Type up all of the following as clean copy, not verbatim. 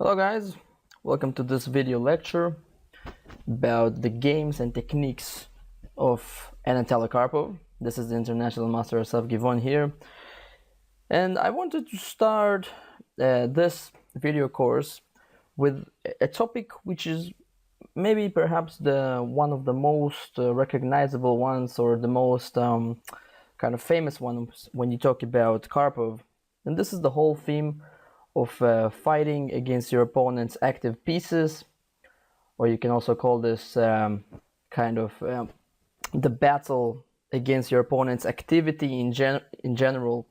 Hello guys, welcome to this video lecture about the games and techniques of Anatoly Karpov. This is the International Master Asaf Givon here, and I wanted to start this video course with a topic which is maybe perhaps the one of the most recognizable ones, or the most kind of famous ones when you talk about Karpov, and this is the whole theme of fighting against your opponent's active pieces, or you can also call this kind of the battle against your opponent's activity in general.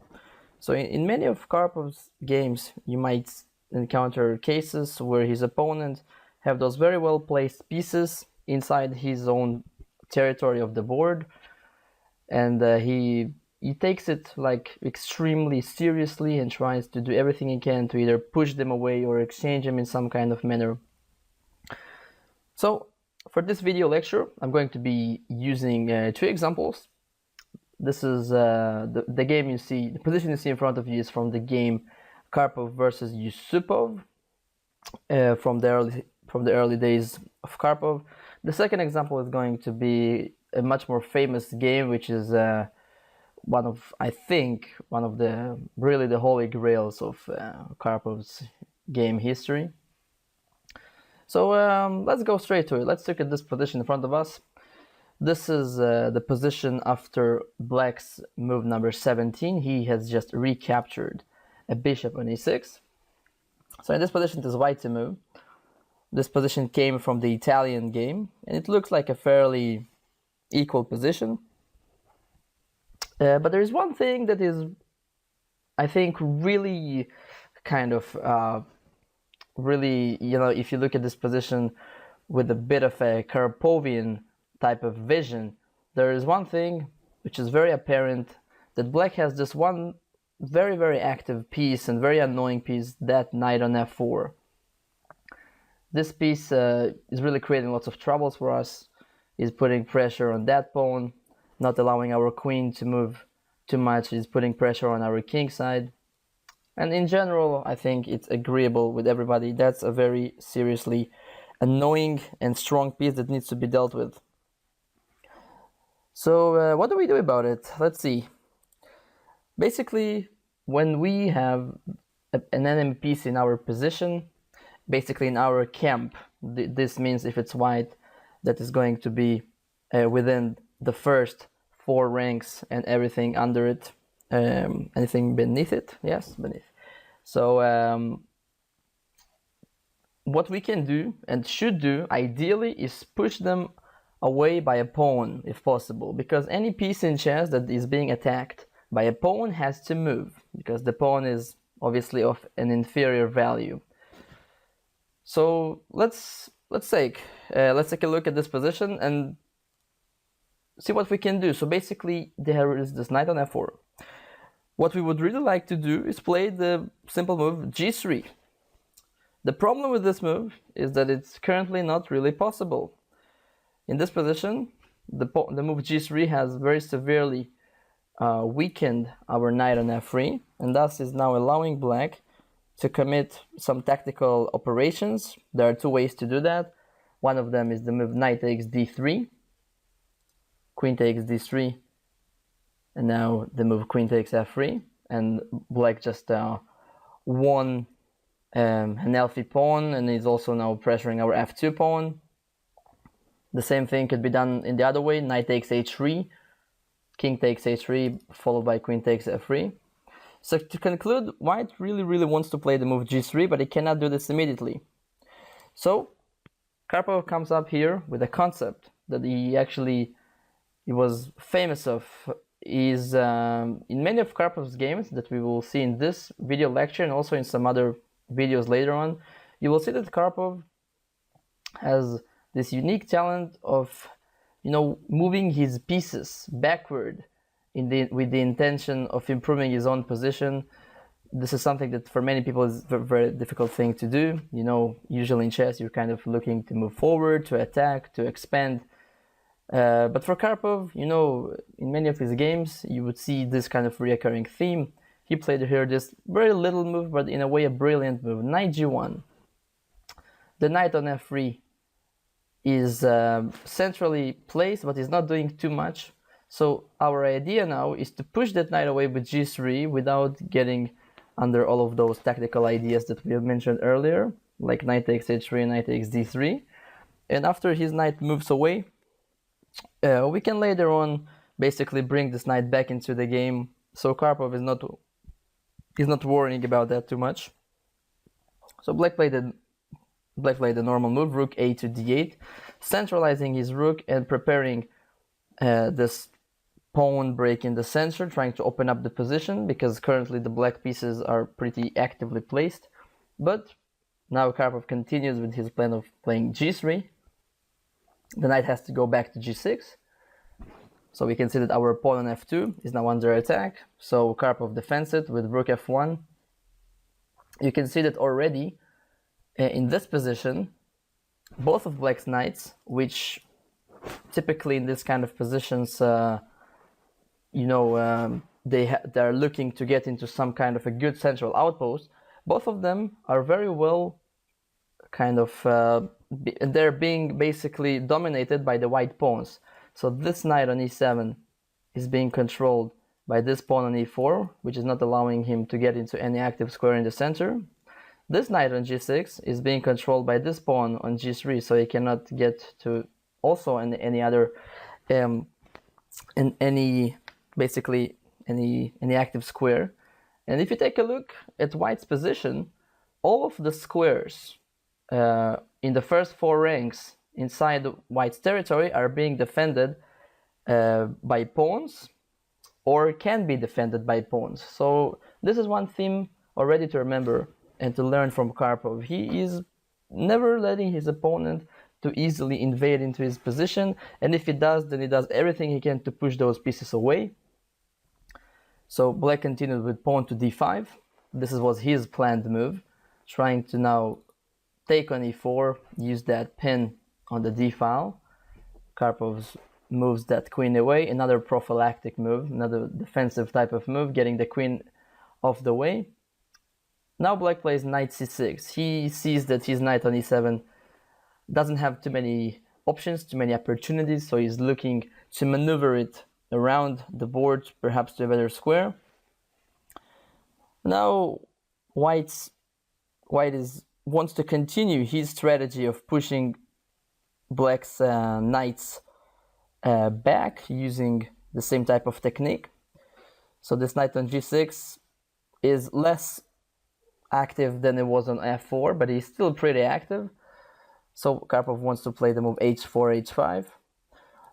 So in many of Karpov's games, you might encounter cases where his opponent have those very well placed pieces inside his own territory of the board, and he takes it like extremely seriously and tries to do everything he can to either push them away or exchange them in some kind of manner. So for this video lecture, I'm going to be using two examples. This is the game you see, the position you see in front of you is from the game Karpov versus Yusupov from the early days of Karpov. The second example is going to be a much more famous game, which is I think one of the really the holy grails of Karpov's game history. So let's go straight to it. Let's look at this position in front of us. This is the position after Black's move number 17. He has just recaptured a bishop on e6. So in this position, it is white to move. This position came from the Italian game, and it looks like a fairly equal position. But there is one thing that is, I think, really kind of, if you look at this position with a bit of a Karpovian type of vision, there is one thing which is very apparent, that Black has this one very, very active piece and very annoying piece, that knight on f4. This piece is really creating lots of troubles for us. He's putting pressure on that pawn, not allowing our queen to move too much. Is putting pressure on our king side, and in general I think it's agreeable with everybody. That's a very seriously annoying and strong piece that needs to be dealt with. So what do we do about it? Let's see. Basically, when we have an enemy piece in our position, basically in our camp, this means if it's white, that is going to be within the first 4 ranks and everything under it, anything beneath it, yes, beneath. So what we can do and should do ideally is push them away by a pawn if possible, because any piece in chess that is being attacked by a pawn has to move, because the pawn is obviously of an inferior value. So let's take a look at this position and see what we can do. So basically, there is this knight on f4. What we would really like to do is play the simple move g3. The problem with this move is that it's currently not really possible. In this position, the move g3 has very severely weakened our knight on f3, and thus is now allowing Black to commit some tactical operations. There are 2 ways to do that. One of them is the move knight takes d3, queen takes d3, and now the move queen takes f3, and Black just won an healthy pawn, and is also now pressuring our f2 pawn. The same thing could be done in the other way. Knight takes h3, king takes h3, followed by queen takes f3. So to conclude, white really wants to play the move g3, but he cannot do this immediately. So Karpov comes up here with a concept that he was famous of. Is in many of Karpov's games that we will see in this video lecture and also in some other videos later on, you will see that Karpov has this unique talent of, moving his pieces backward with the intention of improving his own position. This is something that for many people is a very difficult thing to do. Usually in chess you're kind of looking to move forward, to attack, to expand. But for Karpov, in many of his games, you would see this kind of reoccurring theme. He played here this very little move, but in a way a brilliant move, knight g1. The knight on f3 is centrally placed, but is not doing too much. So our idea now is to push that knight away with g3 without getting under all of those tactical ideas that we have mentioned earlier, like knight takes h3, knight takes d3. And after his knight moves away, we can later on basically bring this knight back into the game. So Karpov is not worrying about that too much. So Black played the normal move, rook a to d8, centralizing his rook and preparing this pawn break in the center, trying to open up the position, because currently the black pieces are pretty actively placed. But now Karpov continues with his plan of playing g3. The knight has to go back to g6. So we can see that our pawn on f2 is now under attack. So Karpov defends it with rook f1. You can see that already in this position, both of black's knights, which typically in this kind of positions, they are looking to get into some kind of a good central outpost. Both of them are very well they're being basically dominated by the white pawns. So this knight on e7 is being controlled by this pawn on e4, which is not allowing him to get into any active square in the center. This knight on g6 is being controlled by this pawn on g3, so he cannot get to also any other in any active square. And if you take a look at white's position, all of the squares in the first 4 ranks inside white's territory are being defended by pawns or can be defended by pawns. So this is one theme already to remember and to learn from Karpov. He is never letting his opponent to easily invade into his position, and if he does, then he does everything he can to push those pieces away. So black continued with pawn to d5. This was his planned move, trying to now take on e4, use that pin on the d file. Karpov moves that queen away, another prophylactic move, another defensive type of move, getting the queen off the way. Now black plays knight c6. He sees that his knight on e7 doesn't have too many options, too many opportunities, so he's looking to maneuver it around the board, perhaps to a better square. Now white wants to continue his strategy of pushing black's knights back using the same type of technique. So this knight on g6 is less active than it was on f4, but he's still pretty active. So Karpov wants to play the move h4, h5.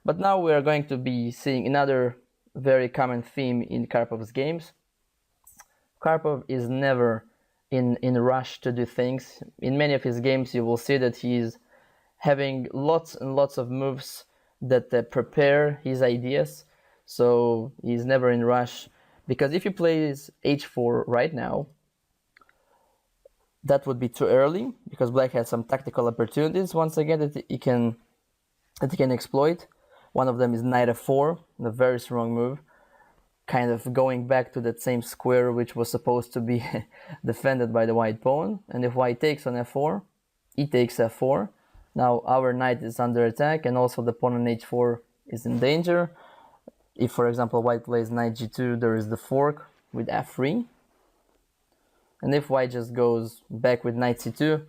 But now we are going to be seeing another very common theme in Karpov's games. Karpov is never in a rush to do things. In many of his games, you will see that he's having lots and lots of moves that prepare his ideas. So he's never in rush, because if he plays h4 right now, that would be too early, because black has some tactical opportunities once again that he can exploit. One of them is knight f4, a very strong move, kind of going back to that same square which was supposed to be defended by the white pawn. And if white takes on f4, he takes f4. Now our knight is under attack, and also the pawn on h4 is in danger. If, for example, white plays knight g2, there is the fork with f3. And if white just goes back with knight c2,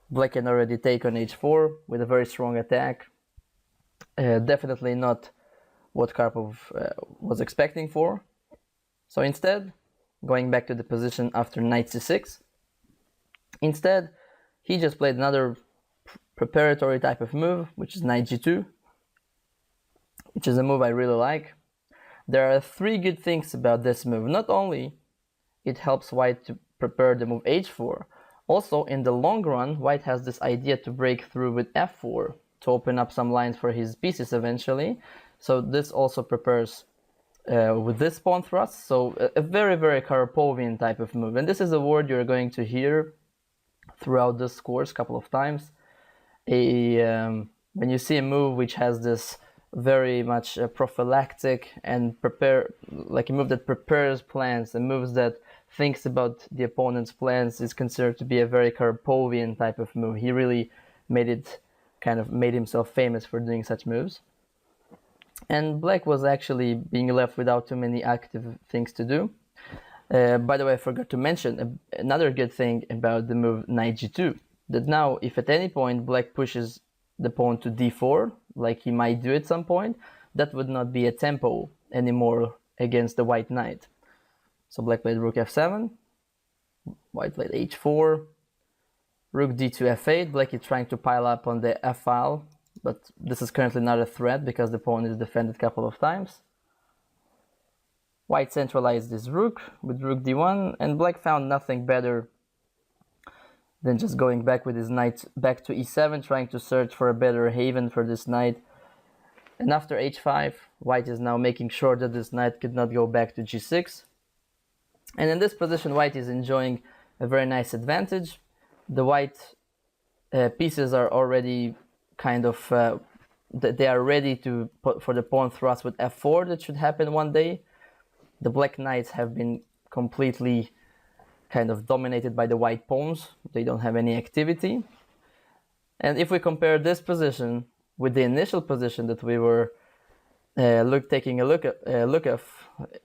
black can already take on h4 with a very strong attack. Definitely not what Karpov was expecting for. So instead, going back to the position after knight c6, instead he just played another preparatory type of move, which is knight g2, which is a move I really like. There are 3 good things about this move. Not only it helps white to prepare the move h4, also in the long run white has this idea to break through with f4 to open up some lines for his pieces eventually. So this also prepares with this pawn thrust. So a very, very Karpovian type of move. And this is a word you're going to hear throughout this course a couple of times. When you see a move which has this very much prophylactic and like a move that prepares plans and moves that thinks about the opponent's plans is considered to be a very Karpovian type of move. He really made himself famous for doing such moves. And black was actually being left without too many active things to do. By the way, I forgot to mention another good thing about the move knight g2, that now if at any point black pushes the pawn to d4, like he might do at some point, that would not be a tempo anymore against the white knight. So black played rook f7, white played h4, rook d2 f8. Black is trying to pile up on the f file, but this is currently not a threat because the pawn is defended a couple of times. White centralized this rook with rook d1, and black found nothing better than just going back with his knight back to e7, trying to search for a better haven for this knight. And after h5, white is now making sure that this knight could not go back to g6. And in this position, white is enjoying a very nice advantage. The white pieces are already kind of, they are ready to put for the pawn thrust with f4 that should happen one day. The black knights have been completely kind of dominated by the white pawns. They don't have any activity. And if we compare this position with the initial position that we were taking a look at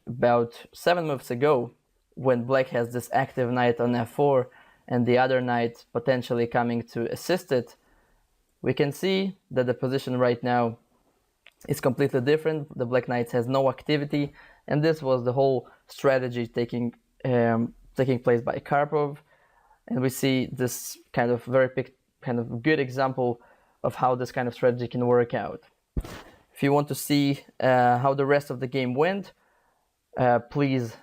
about 7 moves ago, when black has this active knight on f4 and the other knight potentially coming to assist it, we can see that the position right now is completely different. The black knight has no activity, and this was the whole strategy taking place by Karpov. And we see this kind of good example of how this kind of strategy can work out. If you want to see how the rest of the game went, please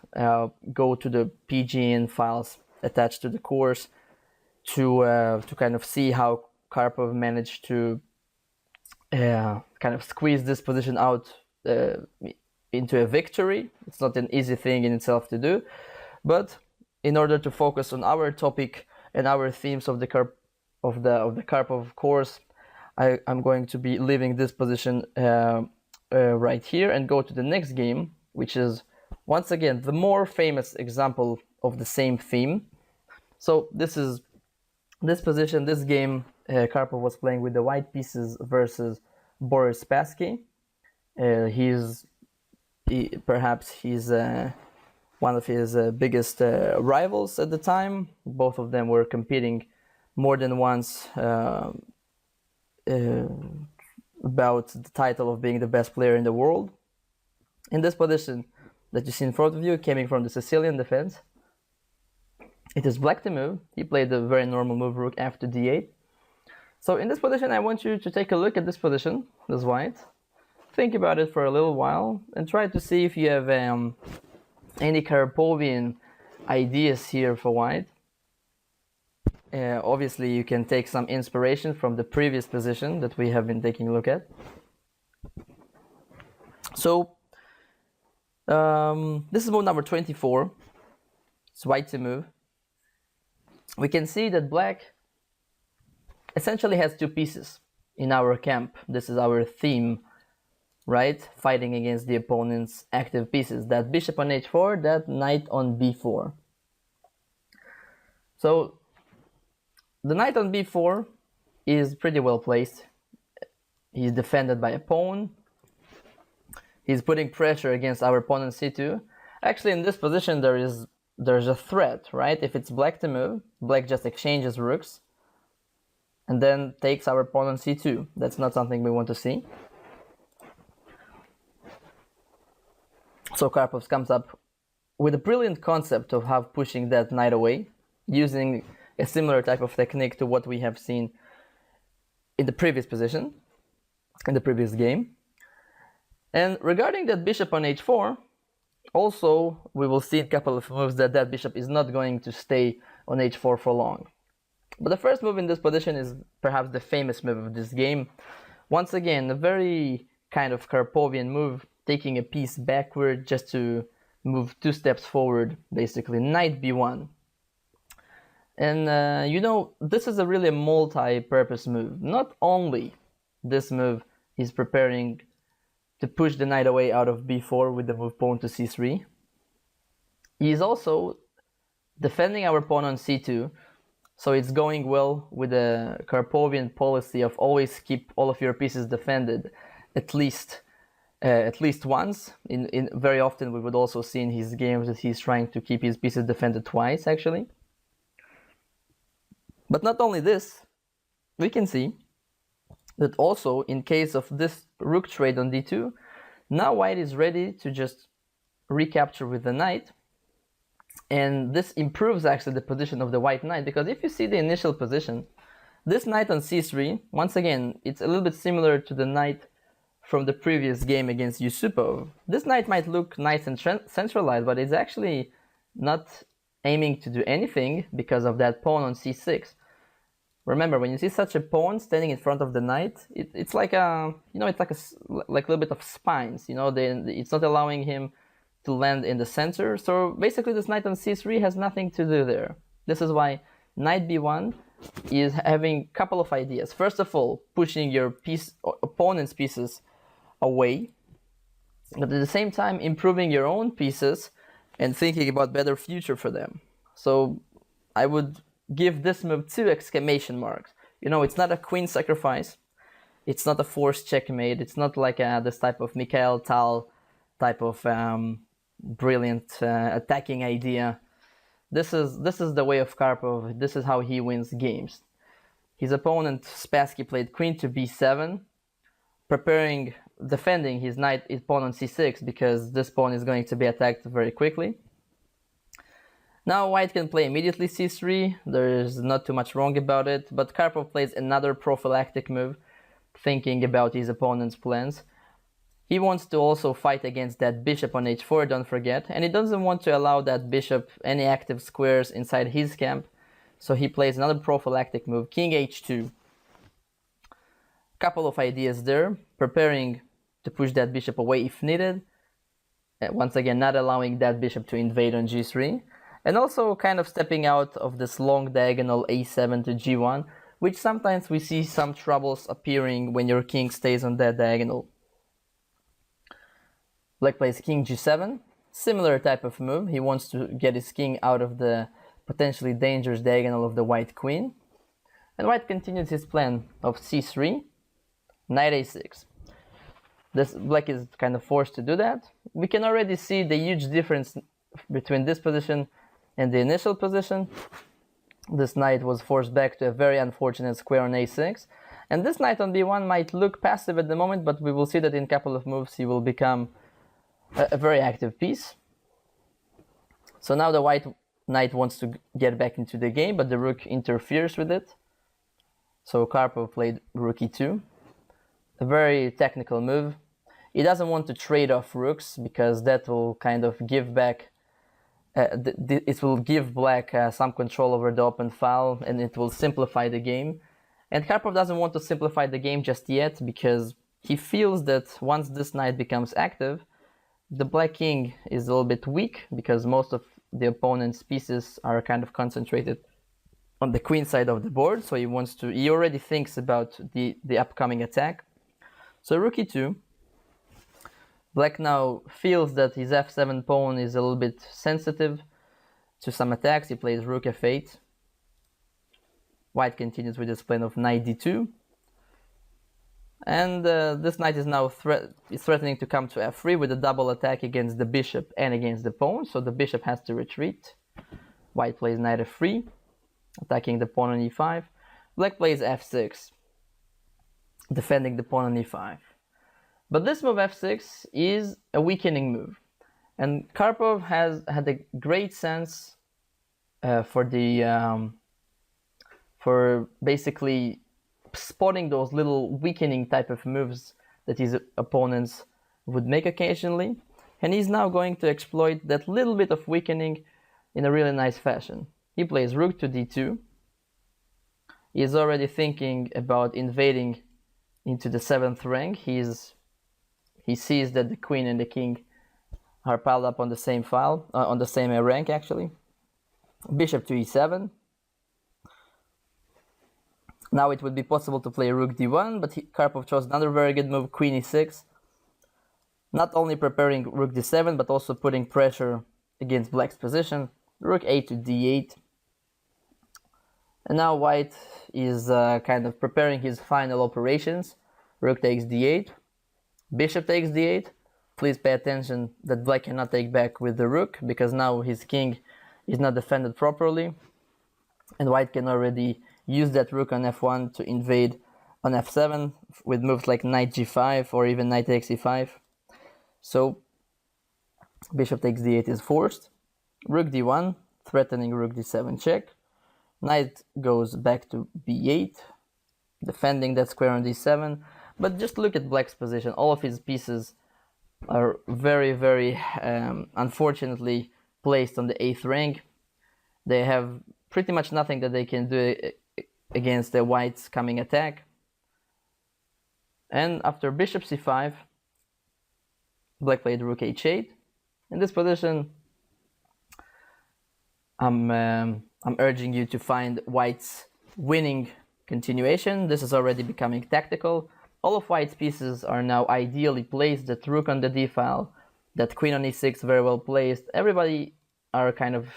go to the PGN files attached to the course to kind of see how Karpov managed to kind of squeeze this position out into a victory. It's not an easy thing in itself to do, but in order to focus on our topic and our themes of the Karpov course, I'm going to be leaving this position right here and go to the next game, which is once again the more famous example of the same theme. So this game, Karpov was playing with the white pieces versus Boris Spassky. Perhaps he's one of his biggest rivals at the time. Both of them were competing more than once about the title of being the best player in the world. In this position that you see in front of you, coming from the Sicilian defense, it is black to move. He played a very normal move, rook f to d8. So in this position, I want you to take a look at this position, this white. Think about it for a little while and try to see if you have any Karpovian ideas here for white. Obviously, you can take some inspiration from the previous position that we have been taking a look at. So this is move number 24. It's white to move. We can see that black essentially has two pieces in our camp. This is our theme, right? Fighting against the opponent's active pieces. That bishop on h4, that knight on b4. So the knight on b4 is pretty well placed. He's defended by a pawn. He's putting pressure against our pawn on c2. Actually, in this position, there's a threat, right? If it's black to move, black just exchanges rooks and then takes our pawn on c2. That's not something we want to see. So Karpov comes up with a brilliant concept of how pushing that knight away, using a similar type of technique to what we have seen in the previous position, in the previous game. And regarding that bishop on h4, also we will see in a couple of moves that that bishop is not going to stay on h4 for long. But the first move in this position is perhaps the famous move of this game. Once again, a very kind of Karpovian move, taking a piece backward just to move 2 steps forward, basically, knight b1. And you know, this is a really multi-purpose move. Not only this move is preparing to push the knight away out of b4 with the move pawn to c3, he is also defending our pawn on c2. So it's going well with the Karpovian policy of always keep all of your pieces defended at least once. In very often we would also see in his games that he's trying to keep his pieces defended twice, actually. But not only this, we can see that also in case of this rook trade on d2, now white is ready to just recapture with the knight. And this improves actually the position of the white knight, because if you see the initial position, this knight on c3, once again, it's a little bit similar to the knight from the previous game against Yusupov. This knight might look nice and centralized, but it's actually not aiming to do anything because of that pawn on c6. Remember, when you see such a pawn standing in front of the knight, it's like a, it's like a little bit of spines. It's not allowing him to land in the center. So basically, this knight on c3 has nothing to do there. This is why knight b1 is having a couple of ideas. First of all, pushing your opponent's pieces away, but at the same time improving your own pieces and thinking about better future for them. So I would give this move 2 exclamation marks. It's not a queen sacrifice, it's not a forced checkmate, it's not like this type of Mikhail Tal type of brilliant attacking idea. This is the way of Karpov. This is how he wins games. His opponent Spassky played queen to b7, defending his pawn on c6, because this pawn is going to be attacked very quickly. Now white can play immediately c3, there's not too much wrong about it, but Karpov plays another prophylactic move, thinking about his opponent's plans. He wants to also fight against that bishop on h4, don't forget, and he doesn't want to allow that bishop any active squares inside his camp, so he plays another prophylactic move, king h2. Couple of ideas there, preparing to push that bishop away if needed, once again not allowing that bishop to invade on g3, and also kind of stepping out of this long diagonal a7 to g1, which sometimes we see some troubles appearing when your king stays on that diagonal. Black plays king g7, similar type of move. He wants to get his king out of the potentially dangerous diagonal of the white queen. And white continues his plan of c3, knight a6. Black is kind of forced to do that. We can already see the huge difference between this position and the initial position. This knight was forced back to a very unfortunate square on a6. And this knight on b1 might look passive at the moment, but we will see that in a couple of moves he will become a very active piece. So now the white knight wants to get back into the game, but the rook interferes with it. So Karpov played rook e2. A very technical move. He doesn't want to trade off rooks, because that will kind of give back it will give black some control over the open file, and it will simplify the game. And Karpov doesn't want to simplify the game just yet, because he feels that once this knight becomes active, the black king is a little bit weak, because most of the opponent's pieces are kind of concentrated on the queen side of the board. So he already thinks about the upcoming attack. So rook e2. Black now feels that his f7 pawn is a little bit sensitive to some attacks. He plays rook f8. White continues with his plan of knight d2. And this knight is now threatening to come to f3 with a double attack against the bishop and against the pawn. So the bishop has to retreat. White plays knight f3, attacking the pawn on e5. Black plays f6, defending the pawn on e5. But this move f6 is a weakening move, and Karpov has had a great sense for basically spotting those little weakening type of moves that his opponents would make occasionally, and he's now going to exploit that little bit of weakening in a really nice fashion. He plays rook to d2. He is already thinking about invading into the 7th rank. He sees that the queen and the king are piled up on the same file, on the same rank actually. Bishop to e7. Now it would be possible to play rook d1, but Karpov chose another very good move, queen e6. Not only preparing rook d7, but also putting pressure against black's position. rook a to d8. And now white is kind of preparing his final operations. Rook takes d8, bishop takes d8. Please pay attention that black cannot take back with the rook, because now his king is not defended properly, and white can already use that rook on f1 to invade on f7 with moves like knight g5 or even knight takes e5. So bishop takes d8 is forced. Rook d1, threatening rook d7 check. Knight goes back to b8, defending that square on d7. But just look at black's position. All of his pieces are very unfortunately placed on the 8th rank. They have pretty much nothing that they can do against the white's coming attack. And after bishop c5, black played rook h8. In this position, I'm urging you to find white's winning continuation. This is already becoming tactical. All of white's pieces are now ideally placed. That rook on the d file, that queen on e6 very well placed. Everybody are kind of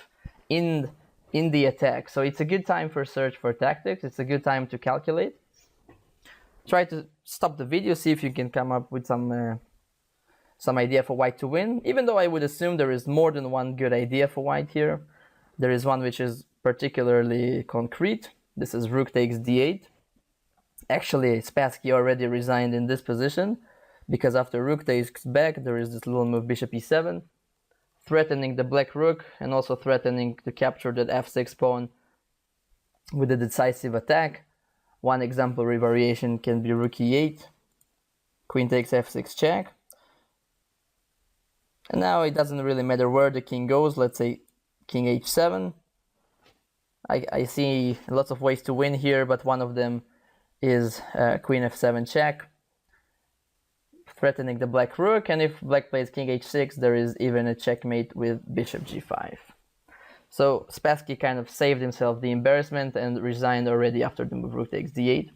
in the attack. So it's a good time for search for tactics. It's a good time to calculate. Try to stop the video, see if you can come up with some idea for white to win. Even though I would assume there is more than one good idea for white here. There is one which is particularly concrete. This is rook takes d8. Actually, Spassky already resigned in this position, because after rook takes back, there is this little move bishop e7, threatening the black rook and also threatening to capture that f6 pawn with a decisive attack. One exemplary variation can be rook e8, queen takes f6 check. And now it doesn't really matter where the king goes. Let's say king h7. I see lots of ways to win here, but one of them is queen f7 check, threatening the black rook, and if black plays king h6, there is even a checkmate with bishop g5. So Spassky kind of saved himself the embarrassment and resigned already after the move rook takes d8.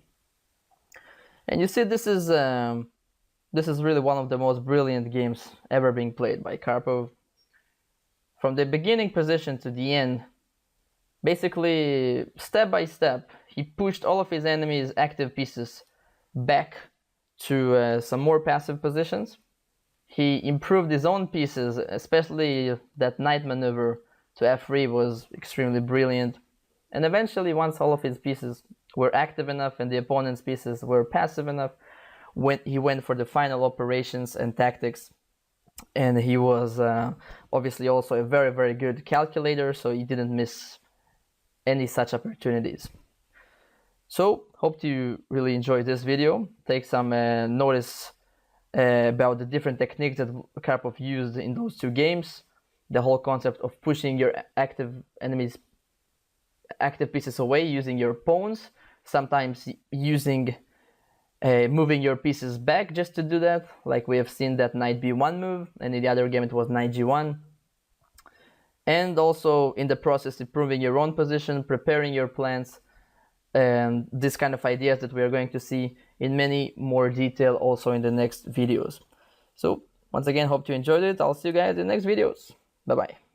And you see, this is really one of the most brilliant games ever being played by Karpov. From the beginning position to the end, basically step by step, he pushed all of his enemies' active pieces back to some more passive positions. He improved his own pieces, especially that knight maneuver to f3 was extremely brilliant. And eventually, once all of his pieces were active enough and the opponent's pieces were passive enough, he went for the final operations and tactics. And he was obviously also a very good calculator, so he didn't miss any such opportunities. So, hope you really enjoyed this video. Take some notice about the different techniques that Karpov used in those two games. The whole concept of pushing your active enemies' active pieces away using your pawns, sometimes using moving your pieces back just to do that, like we have seen that knight b1 move, and in the other game it was knight g1. And also in the process improving your own position, preparing your plans, and this kind of ideas that we are going to see in many more detail also in the next videos. So once again, hope you enjoyed it. I'll see you guys in the next videos. Bye bye.